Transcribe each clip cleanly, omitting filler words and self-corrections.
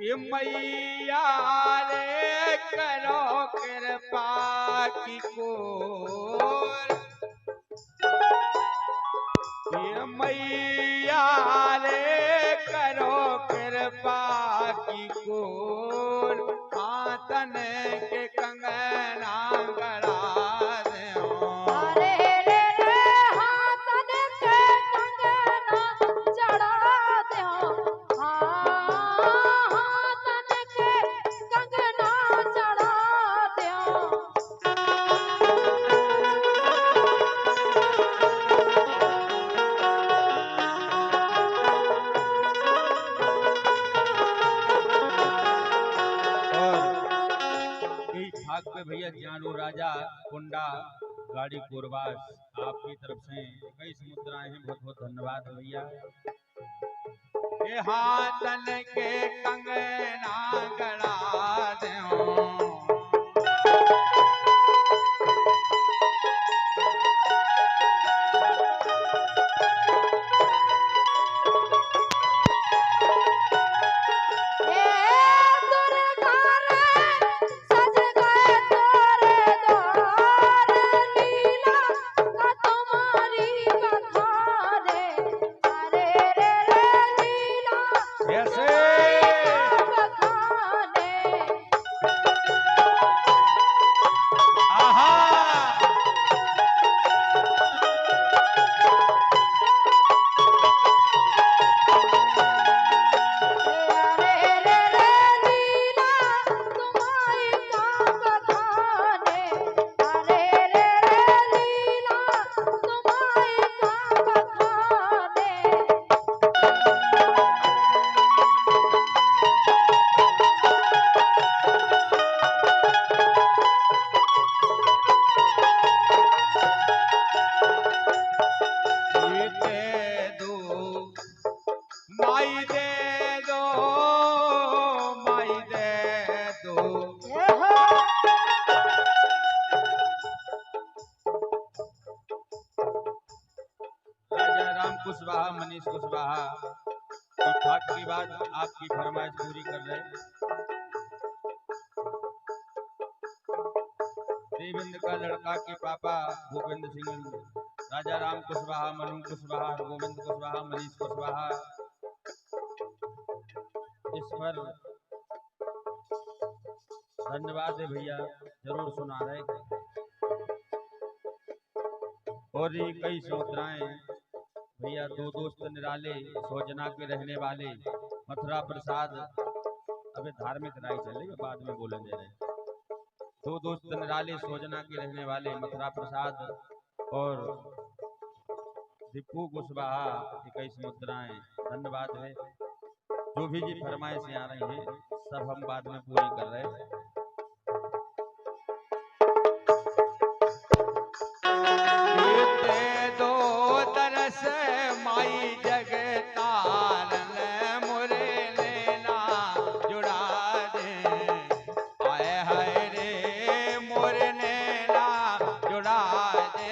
ये मैया रे करो कृपा की कोर, ये मैया रे करो कृपा की कोर, हाथन के कंगना गड़ा भैया जानू राजा कुंडा गाड़ी पूर्वास आपकी तरफ से कई समुद्राएं हैं, बहुत बहुत धन्यवाद भैया। ये हाथन के कंगना गड़ा दो, कुशवाहा मनीष कुशवाहा ठाक की बात आपकी फरमाइश पूरी कर रहे। देवेंद्र का लड़का के पापा भूपेंद्र सिंह, राजा राम कुशवाहा, मनु कुशवाहा, गोविंद कुशवाहा, मनीष कुशवाहा, इस पर धन्यवाद है भैया, जरूर सुना रहे। और ये कई समुद्राएं भैया, दो दोस्त निराले सोजना के रहने वाले मथुरा प्रसाद, अबे धार्मिक राय चलेगा बाद में बोलेंगे रहे। दो दोस्त निराले सोजना के रहने वाले मथुरा प्रसाद और दीपू कुशवाहा, 21 मुद्राएं, धन्यवाद है। जो भी जी फरमाइशें आ रही हैं सब हम बाद में पूरी कर रहे हैं। माई जगतारन मुरे लेना जुड़ा दे, आए हाय रे मोरे लेना जुड़ा दे।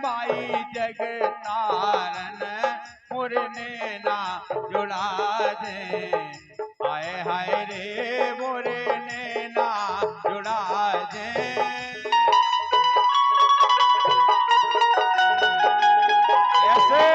माई जगतारन मुरने ना जुड़ा दे, आए हाय रे मुरने ना जुड़ा दे। ऐसे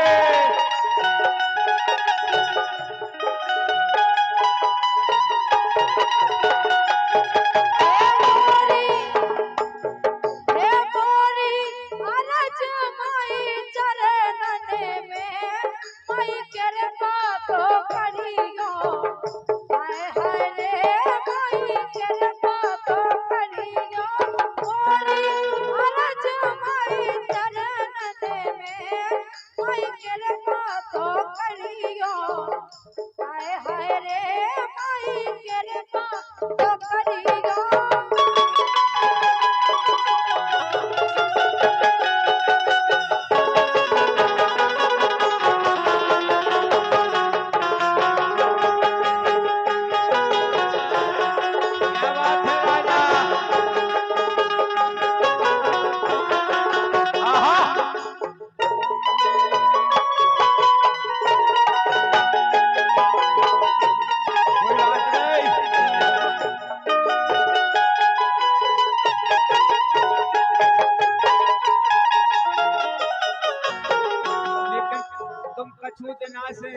अछूत ना से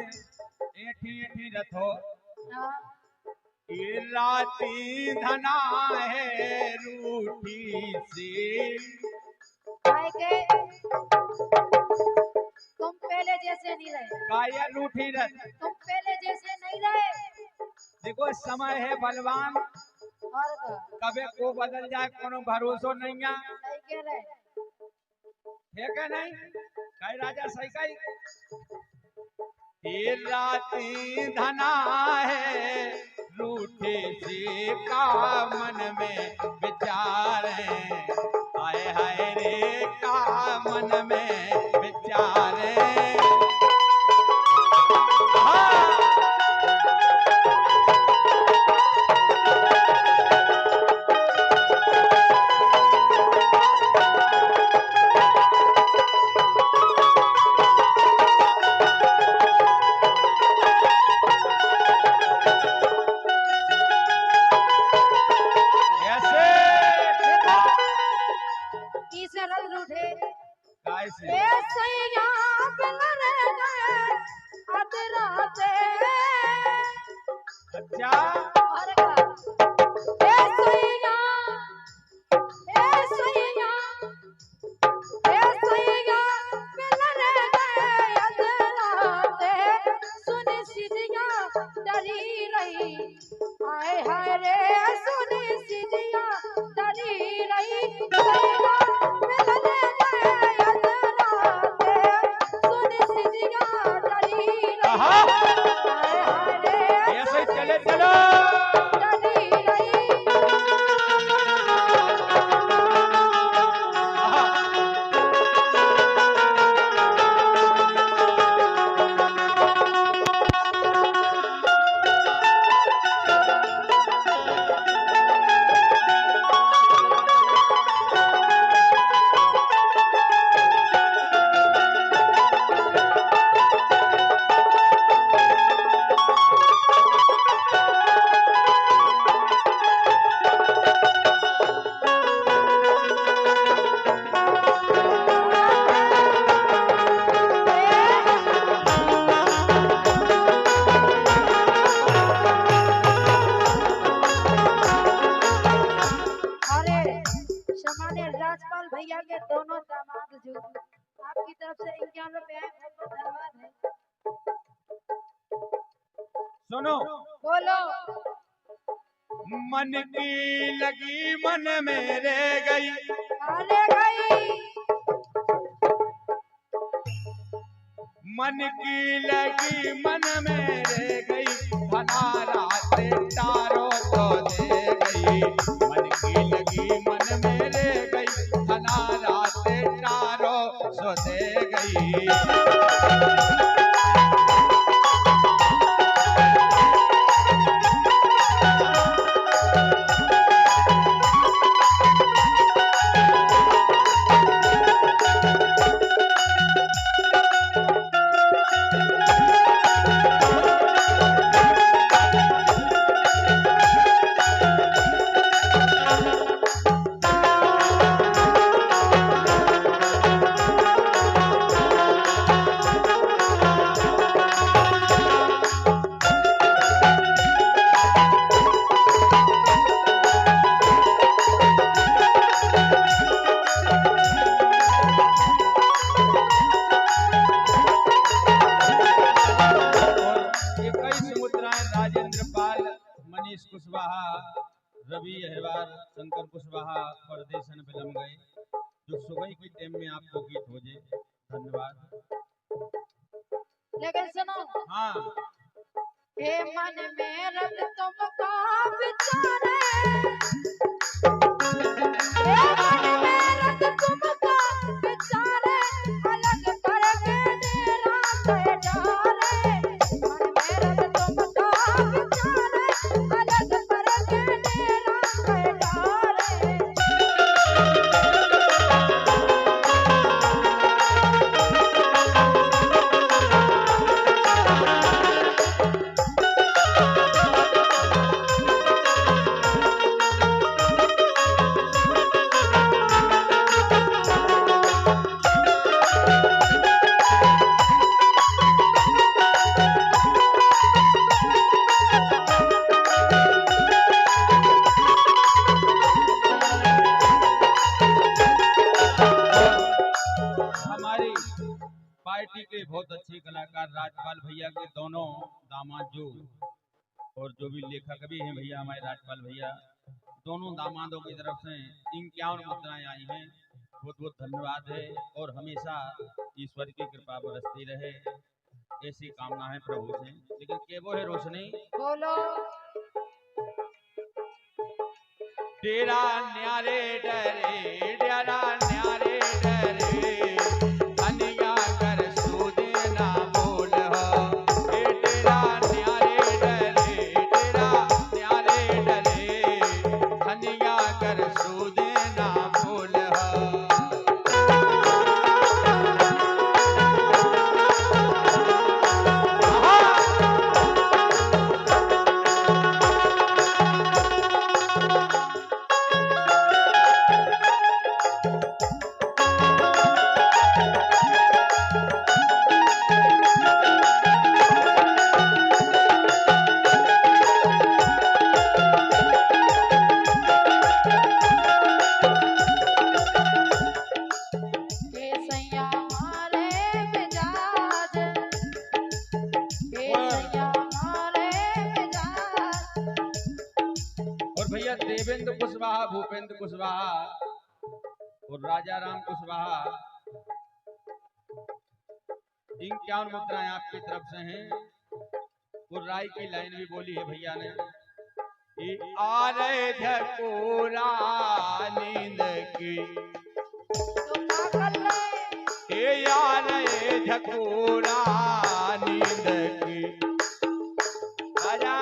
एठी एठी रथो हाँ। ये राती धना है रूठी सी काहे के तुम पहले जैसे नहीं रहे, काया रूठी रथ। तुम पहले जैसे नहीं रहे। देखो समय है बलवान, और का कबे को बदल जाए कोनो भरोसो नहीं है। सही कह रहे। है क्या नहीं कई राजा सही कही। ये राती धना है रूठे से का मन में विचार है। हाय हाय रे का मन में विचार है। हाँ। आपकी तरफ से 51 रुपए धन्यवाद है। सुनो बोलो। मन की लगी मन में रह गई, रह गई। मन की लगी मन में रह गई, धना रात तारो तो दे गई। मन की लगी मन में रह गई, धना रात तारो सो दे गई। रवि अहिरवार, शंकर कुशवाहा परदेशन बिलम गए, जो सुबह की टाइम में आपको गीत हो जाए। धन्यवाद। लेकिन सुनो। हाँ। हे मन में रब तुमको बिचारे, हे मन में रब तुमको बिचारे, अलग करके मेरा कोई डारे। मन में रब तुमको बिचारे, अलग करके मेरा कोई डारे। हमारी पार्टी के बहुत अच्छे कलाकार राजपाल भैया के दोनों दामाद जो और जो भी लेखक भी हैं भैया हमारे राजपाल भैया, दोनों दामादों की तरफ से 51 मुद्राएं आई हैं। बहुत बहुत धन्यवाद है और हमेशा ईश्वर की कृपा बरसती रहे, ऐसी कामना है प्रभु से। लेकिन के वो है रोशनी, बोलो डेरा न्यारे डरे, डेरा न्यारे डरे, अनिया कर सूदे ना बोल हो। ए डेरा न्यारे डरे, डेरा न्यारे डरे, अनिया कर सूदे ना बोल हो। हे सैया मारे मिजाज, हे सैया मारे मिजाज। और भैया देवेंद्र कुशवाहा, भूपेंद्र कुशवाहा और राजा राम कुशवाहा, 51 मुद्राएं आपकी तरफ से हैं। और राय की लाइन भी बोली है भैया ने, कि आ रहे झकोरा नींद की, तो क्या कर रहे ए आ रहे झकोरा नींद की, राजा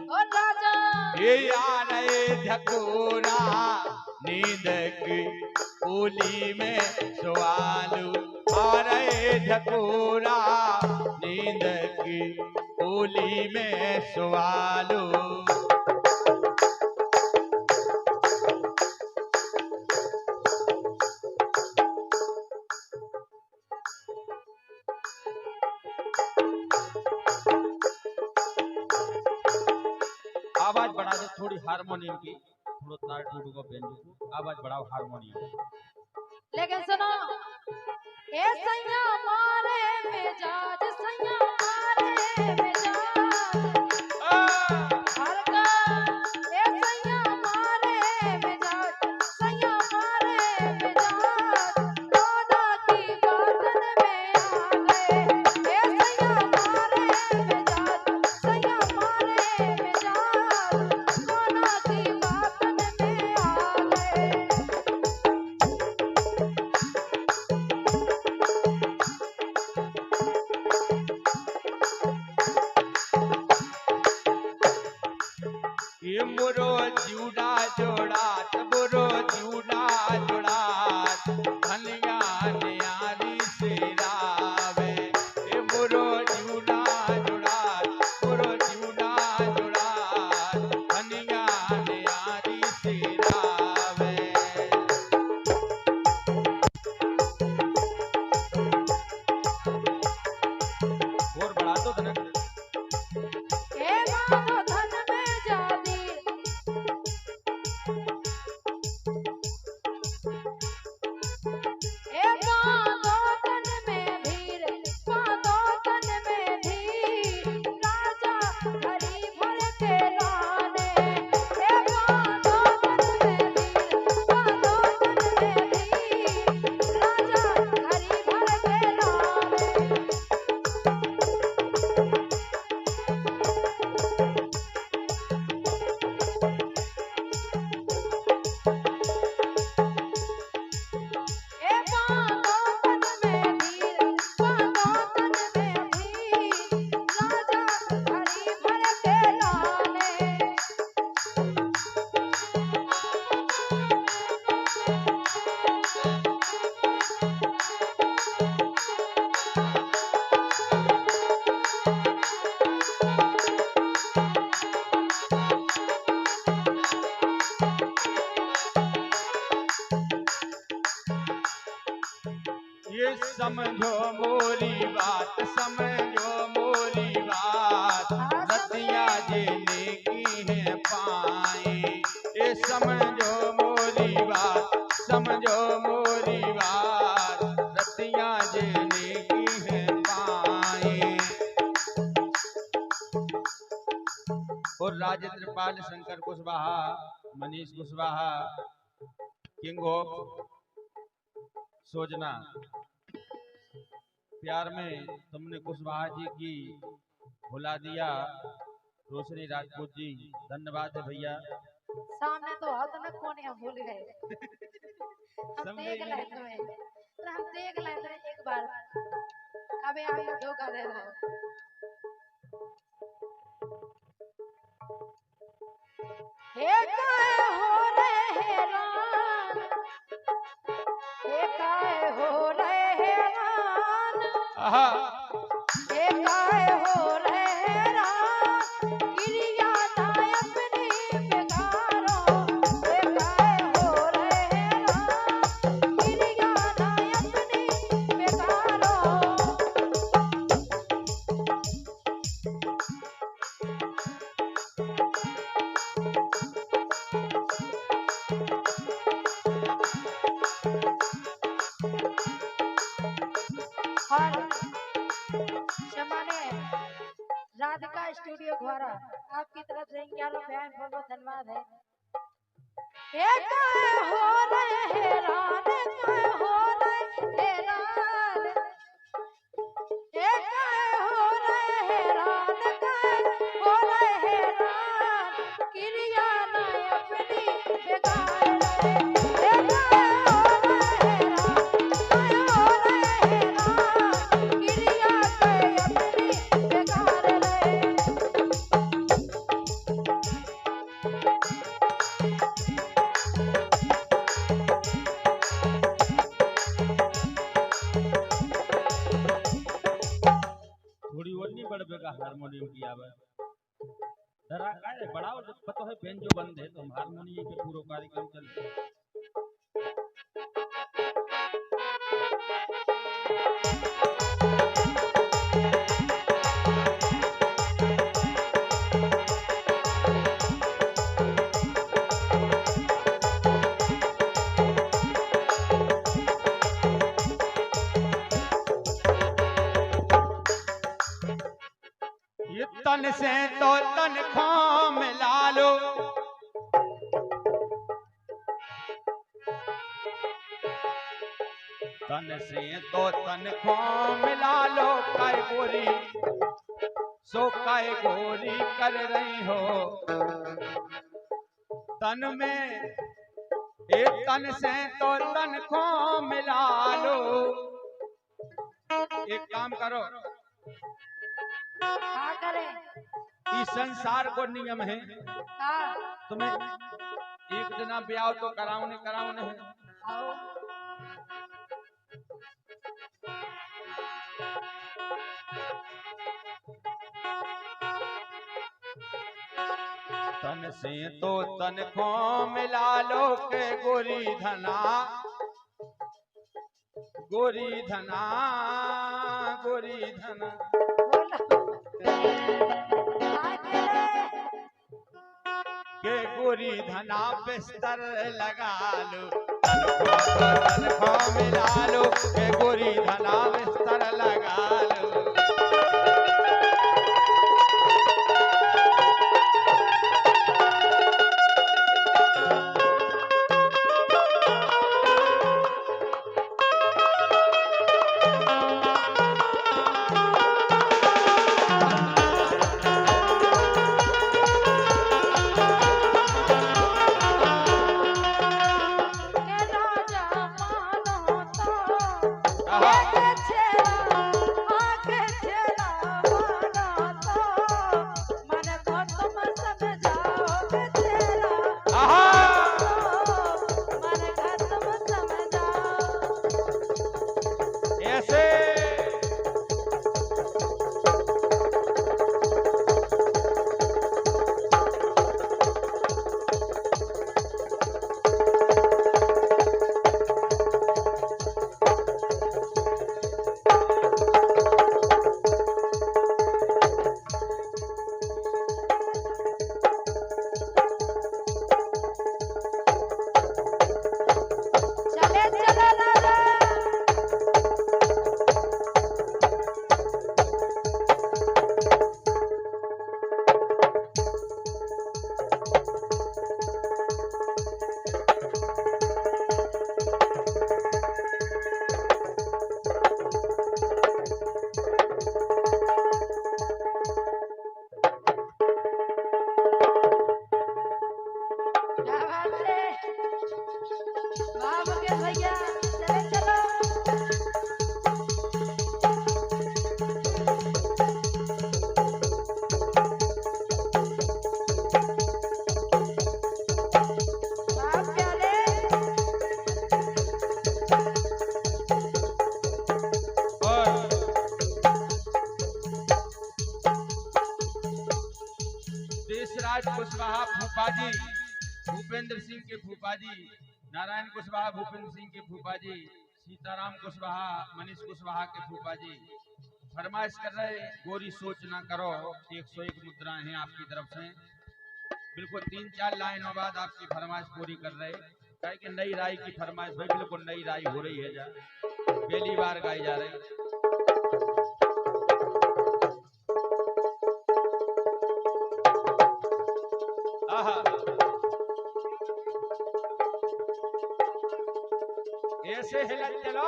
ओ राजा, ए आ रहे झकोरा नींद की, ओली में सवालू आ रहे झकोरा नींद की, ओली में सवालू। आवाज बढ़ा दो थोड़ी हारमोनियम की, थोड़ा तार टूटू को बेंजू को आवाज बढ़ाओ हारमोनियम। लेकिन सुनो, हे सैया मारे मिजाज, सैया मारे मिजाज। हर का हे सैया मारे मिजाज, सैया मारे मिजाज। दादा की बातन में आ गए, हे सैया मारे मिजाज, सैया मारे मिजाज। दादा की बातन में आ गए। ये मोरो जूड़ा जोड़ात, मोरो जूड़ा जोड़ात, धनिया न्यारी से रावे। ये मोरो जूड़ा जोड़ात, मोरो जूड़ा जोड़ात, धनिया न्यारी से रावे। और बढ़ा दो धनक। हे मानो धन में जादी, हे मानो धन में भीड़, मानो धन में भीड़। राजा हरी भर के लाने, हे मानो धन में भीड़, मानो धन में भीड़। राजा हरी भर के लाने। हे मानो तन में भीड़, मानो तन में भीड़। राजा हरी भर के लाने। ये समझो मोरी बात, समझो मोरी बात, रतिया जेने की है पाए। ये समझो मोरी बात, समझो मोरी बात, राजेंद्रपाल शंकर कुशवाहा, मनीष कुशवाहा, किंग ऑफ सोजना। प्यार में तुमने कुशवाहा जी की भुला दिया। रोशनी राजपूत जी, धन्यवाद है भैया। सामने तो हाथ न कोने हम भूल गए। हम देख लाए तुम्हें, तो हम देख लाए थे एक बार। अबे आप धोखा दे रहे हो। हे काहे हो रहे हैरान, हे काहे हो रहे हैरान, आहा, हे काहे हो रहे हैरान, गिरिया दाय अपनी बेगारो, हे काहे हो रहे हैरान, गिरिया दाय अपनी बेगारो। और शमाने राधिका स्टूडियो द्वारा आपकी तरफ से ग्यारह बयान बहुत बहुत धन्यवाद है। ये काहे हो रहे हैरान, काहे हो रहे हैरान, ये काहे हो रहे हैरान, काहे हो रहे हैरान, क्रिया ना अपनी बेकार रहे। ये काहे हो रहे हैरान, काहे हो रहे हैरान, क्रिया के अपनी बेकार रहे। थोड़ी और नहीं बढ़ बेगा हारमोनियम की आवाज। डरा का है बढ़ाओ, जब पता है बेंच जो बंद है तो हम हारमोनियम पे पूरा कार्यक्रम चल। ये तन से तो तन खो मिला लो, तन से तो तन खो मिला लो, काय गोरी सो काय गोरी कर रही हो तन में। एक तन से तो तन खो मिला लो। एक काम करो, क्या करें? इस संसार को नियम है, हाँ, तुम्हें एक दिन ब्याह तो कराओ नहीं है। आओ। तन से तो तन को मिला लो के गोरी धना, गोरी धना, गोरी धना। के गोरी धना बिस्तर लगा लो, तन को मिला लो के गोरी धना बिस्तर लगा लो। फूफा जी भूपेंद्र सिंह के फूफा जी, नारायण कुशवाहा भूपेंद्र सिंह के फूफा जी, सीताराम कुशवाहा मनीष कुशवाहा के फूफा जी फरमाइश कर रहे, गोरी सोच ना करो, 101 मुद्राएं हैं आपकी तरफ से। बिल्कुल 3-4 लाइनों बाद आपकी फरमाइश पूरी कर रहे, कहे कि नई राय की फरमाइश भाई, बिल्कुल नई राय हो रही है, जा पहली बार गाई जा रही। ऐसे हिलत चलो।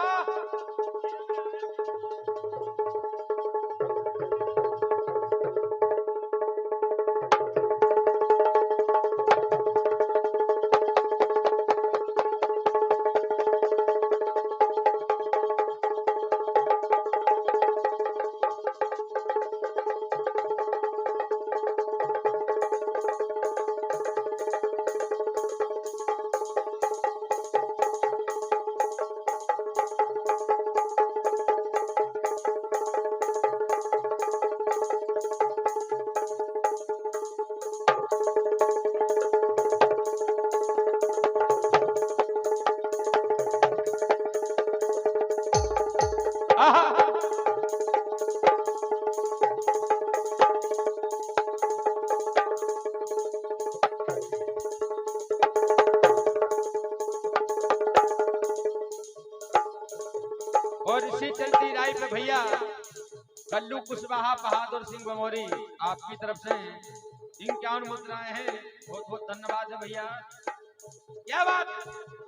और इसी चलती राय पे भैया कल्लू कुशवाहा बहादुर सिंह बमोरी आपकी तरफ से 51 मुद्राएं हैं। बहुत बहुत धन्यवाद है भैया, क्या बात।